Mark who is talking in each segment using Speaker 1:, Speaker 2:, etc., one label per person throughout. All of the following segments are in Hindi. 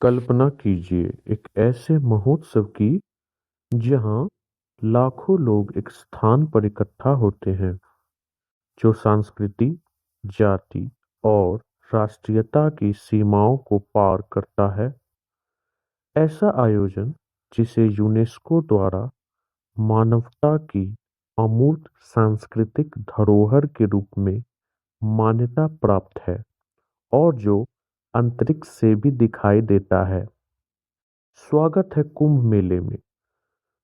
Speaker 1: कल्पना कीजिए एक ऐसे महोत्सव की जहां लाखों लोग एक स्थान पर इकट्ठा होते हैं, जो संस्कृति, जाति और राष्ट्रीयता की सीमाओं को पार करता है। ऐसा आयोजन जिसे यूनेस्को द्वारा मानवता की अमूर्त सांस्कृतिक धरोहर के रूप में मान्यता प्राप्त है और जो अंतरिक्ष से भी दिखाई देता है। स्वागत है कुंभ मेले में,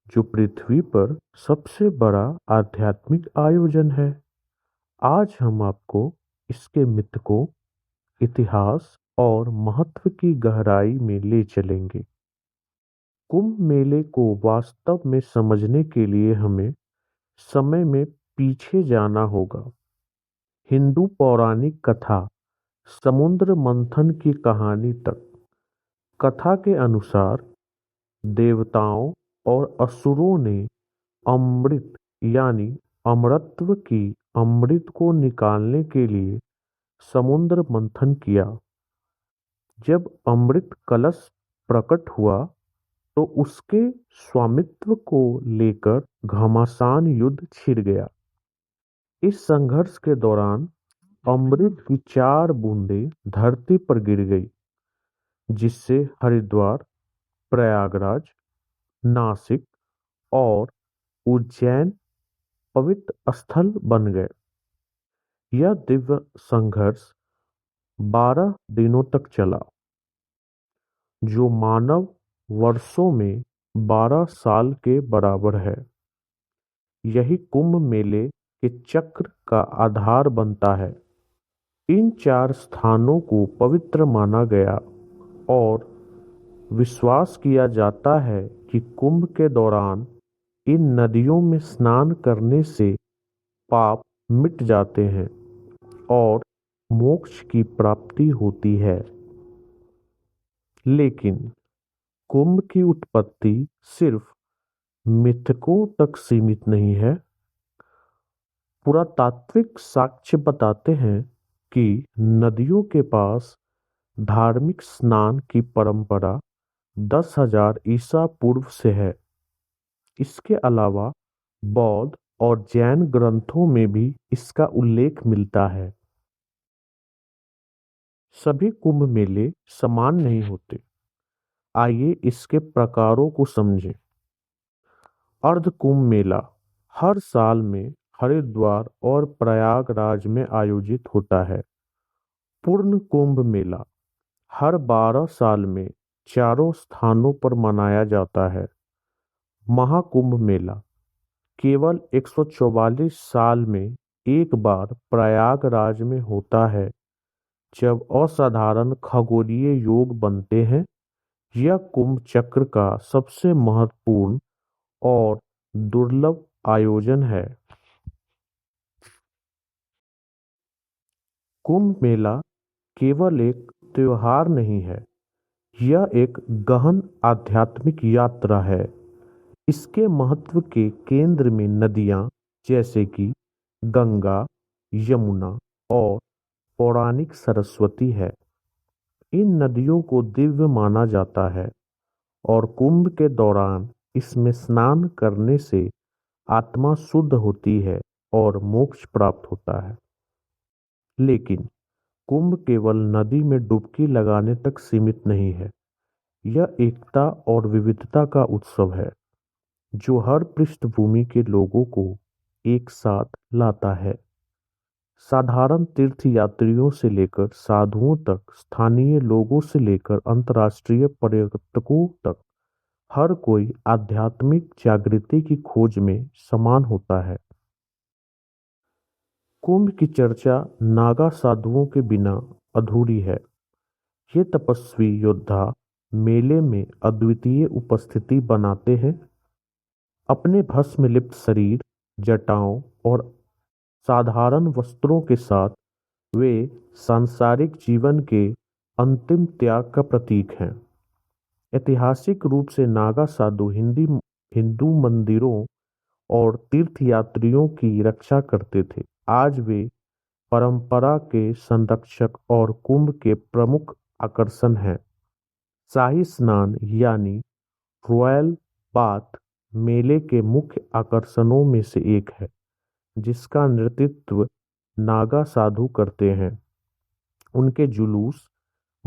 Speaker 1: जो पृथ्वी पर सबसे बड़ा आध्यात्मिक आयोजन है। आज हम आपको इसके मिथकों, इतिहास और महत्व की गहराई में ले चलेंगे। कुंभ मेले को वास्तव में समझने के लिए हमें समय में पीछे जाना होगा। हिंदू पौराणिक कथा समुद्र मंथन की कहानी तक। कथा के अनुसार देवताओं और असुरों ने अमृत यानी अमरत्व की अमृत को निकालने के लिए समुद्र मंथन किया। जब अमृत कलश प्रकट हुआ तो उसके स्वामित्व को लेकर घमासान युद्ध छिड़ गया। इस संघर्ष के दौरान अमृत की 4 बूंदें धरती पर गिर गई, जिससे हरिद्वार, प्रयागराज, नासिक और उज्जैन पवित्र स्थल बन गए। यह दिव्य संघर्ष 12 दिनों तक चला, जो मानव वर्षों में 12 साल के बराबर है। यही कुंभ मेले के चक्र का आधार बनता है। इन 4 स्थानों को पवित्र माना गया और विश्वास किया जाता है कि कुंभ के दौरान इन नदियों में स्नान करने से पाप मिट जाते हैं और मोक्ष की प्राप्ति होती है। लेकिन कुंभ की उत्पत्ति सिर्फ मिथकों तक सीमित नहीं है। पुरातात्विक साक्ष्य बताते हैं कि नदियों के पास धार्मिक स्नान की परंपरा 10,000 ईसा पूर्व से है। इसके अलावा बौद्ध और जैन ग्रंथों में भी इसका उल्लेख मिलता है। सभी कुंभ मेले समान नहीं होते। आइए इसके प्रकारों को समझें। अर्ध कुंभ मेला हर साल में हरिद्वार और प्रयागराज में आयोजित होता है। पूर्ण कुंभ मेला हर 12 साल में चारों स्थानों पर मनाया जाता है। महाकुंभ मेला केवल 144 साल में एक बार प्रयागराज में होता है, जब असाधारण खगोलीय योग बनते हैं। यह कुंभ चक्र का सबसे महत्वपूर्ण और दुर्लभ आयोजन है। कुंभ मेला केवल एक त्योहार नहीं है, यह एक गहन आध्यात्मिक यात्रा है। इसके महत्व के केंद्र में नदियां जैसे कि गंगा, यमुना और पौराणिक सरस्वती है। इन नदियों को दिव्य माना जाता है और कुंभ के दौरान इसमें स्नान करने से आत्मा शुद्ध होती है और मोक्ष प्राप्त होता है। लेकिन कुंभ केवल नदी में डुबकी लगाने तक सीमित नहीं है। यह एकता और विविधता का उत्सव है, जो हर पृष्ठभूमि के लोगों को एक साथ लाता है। साधारण तीर्थयात्रियों से लेकर साधुओं तक, स्थानीय लोगों से लेकर अंतर्राष्ट्रीय पर्यटकों तक, हर कोई आध्यात्मिक जागृति की खोज में समान होता है। कुंभ की चर्चा नागा साधुओं के बिना अधूरी है। ये तपस्वी योद्धा मेले में अद्वितीय उपस्थिति बनाते हैं। अपने भस्म लिप्त शरीर, जटाओं और साधारण वस्त्रों के साथ वे सांसारिक जीवन के अंतिम त्याग का प्रतीक हैं। ऐतिहासिक रूप से नागा साधु हिंदू मंदिरों और तीर्थयात्रियों की रक्षा करते थे। आज वे परंपरा के संरक्षक और कुंभ के प्रमुख आकर्षण हैं। शाही स्नान यानी रॉयल बाथ मेले के मुख्य आकर्षणों में से एक है, जिसका नेतृत्व नागा साधु करते हैं। उनके जुलूस,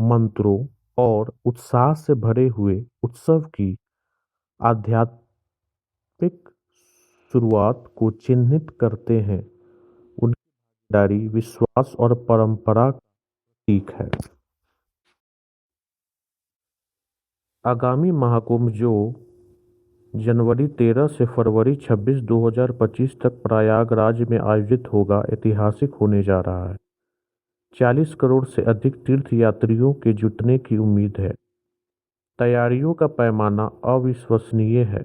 Speaker 1: मंत्रों और उत्साह से भरे हुए उत्सव की आध्यात्मिक शुरुआत को चिह्नित करते हैं। उनकी भागीदारी विश्वास और परंपरा का प्रतीक है। आगामी महाकुंभ, जो जनवरी 13 से फरवरी 26, 2025 तक प्रयागराज में आयोजित होगा, ऐतिहासिक होने जा रहा है। 40 करोड़ से अधिक तीर्थयात्रियों के जुटने की उम्मीद है। तैयारियों का पैमाना अविश्वसनीय है।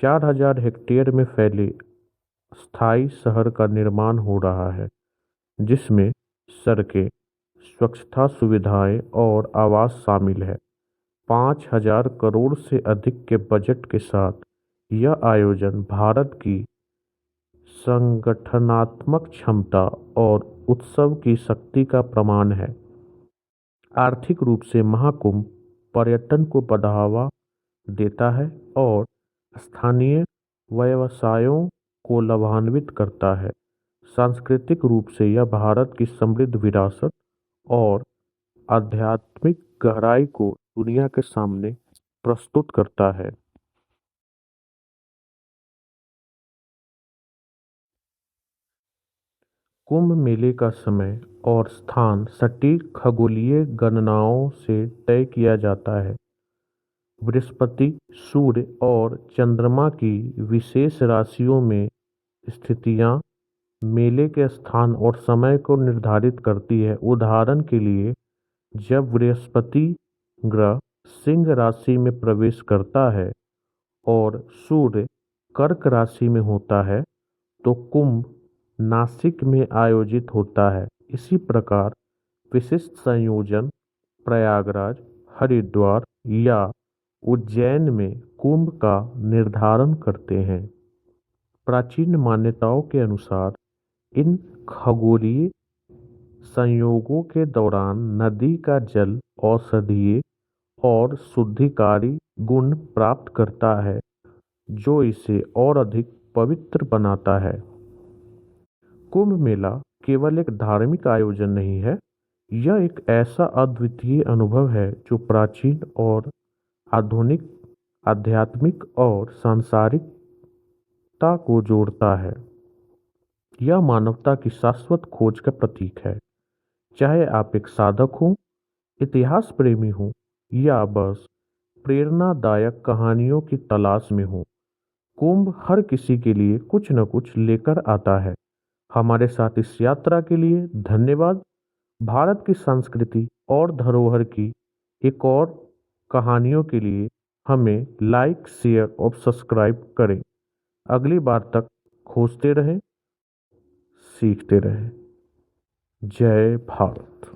Speaker 1: 4000 हेक्टेयर में फैले स्थायी शहर का निर्माण हो रहा है, जिसमें सड़कें, स्वच्छता सुविधाएं और आवास शामिल है। 5000 करोड़ से अधिक के बजट के साथ यह आयोजन भारत की संगठनात्मक क्षमता और उत्सव की शक्ति का प्रमाण है। आर्थिक रूप से महाकुंभ पर्यटन को बढ़ावा देता है और स्थानीय व्यवसायों को लाभान्वित करता है। सांस्कृतिक रूप से यह भारत की समृद्ध विरासत और आध्यात्मिक गहराई को दुनिया के सामने प्रस्तुत करता है। कुंभ मेले का समय और स्थान सटीक खगोलीय गणनाओं से तय किया जाता है। बृहस्पति, सूर्य और चंद्रमा की विशेष राशियों में स्थितियां मेले के स्थान और समय को निर्धारित करती है। उदाहरण के लिए, जब बृहस्पति ग्रह सिंह राशि में प्रवेश करता है और सूर्य कर्क राशि में होता है, तो कुंभ नासिक में आयोजित होता है। इसी प्रकार विशिष्ट संयोजन प्रयागराज, हरिद्वार या उज्जैन में कुंभ का निर्धारण करते हैं। प्राचीन मान्यताओं के अनुसार इन खगोलीय संयोगों के दौरान नदी का जल औषधीय और शुद्धिकारी गुण प्राप्त करता है, जो इसे और अधिक पवित्र बनाता है। कुंभ मेला केवल एक धार्मिक आयोजन नहीं है, यह एक ऐसा अद्वितीय अनुभव है जो प्राचीन और आधुनिक, आध्यात्मिक और सांसारिकता को जोड़ता है। यह मानवता की शाश्वत खोज का प्रतीक है। चाहे आप एक साधक हों, इतिहास प्रेमी हों या बस प्रेरणादायक कहानियों की तलाश में हों, कुंभ हर किसी के लिए कुछ न कुछ लेकर आता है। हमारे साथ इस यात्रा के लिए धन्यवाद। भारत की संस्कृति और धरोहर की एक और कहानियों के लिए हमें लाइक, शेयर और सब्सक्राइब करें। अगली बार तक खोजते रहें, सीखते रहें। जय भारत।